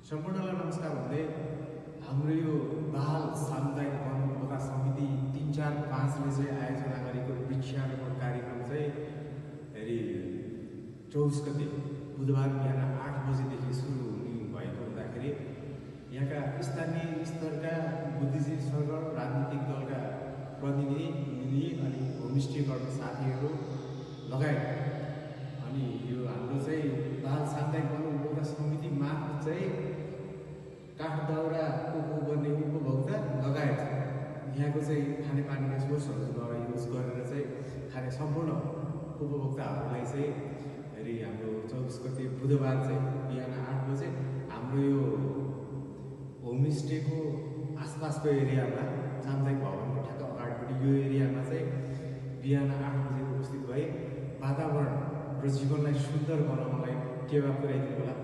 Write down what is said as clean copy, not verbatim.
सम्पूर्णलाई नमस्कार भन्दै हाम्रो यो दाहाल सामुदायिक वन विकास समिति 3, 4, 5 ले चाहिँ आयोजना गरेको वृक्षारोपण कार्यक्रम चाहिँ 24 गते बुधबार बिहान 8 बजेदेखि सुरु हुने भएको हुँदाखेरि यहाँका स्थानीय स्तरका बुद्धिजीवी सर्कल, राजनीतिक दलका प्रतिनिधि अनि होमस्टे गर्ने साथीहरू लगायत अनि यो हाम्रो चाहिँ दाहाल सामुदायिक वन विकास समिति मार्फत चाहिँ काठ दाउरा उपभोग गर्ने उपभोक्ता लगायत यहाँको चाहिँ खानेपानीका सोर्सहरूद्वारा युज गरेर चाहिँ खाने सम्पूर्ण उपभोक्ताहरूलाई चाहिँ हाम्रो 24 गते बुधबार चाहिँ बिहान 8 बजे हाम्रो यो होमस्टेको आसपासको एरियामा सामुदायिक भवनको ठ्याक्क अगाडिपट्टि यो एरियामा चाहिँ बिहान 8 बजे उपस्थित भए वातावरण र जीवनलाई सुन्दर बनाउनलाई टेवा पुर्याइदिनु होला।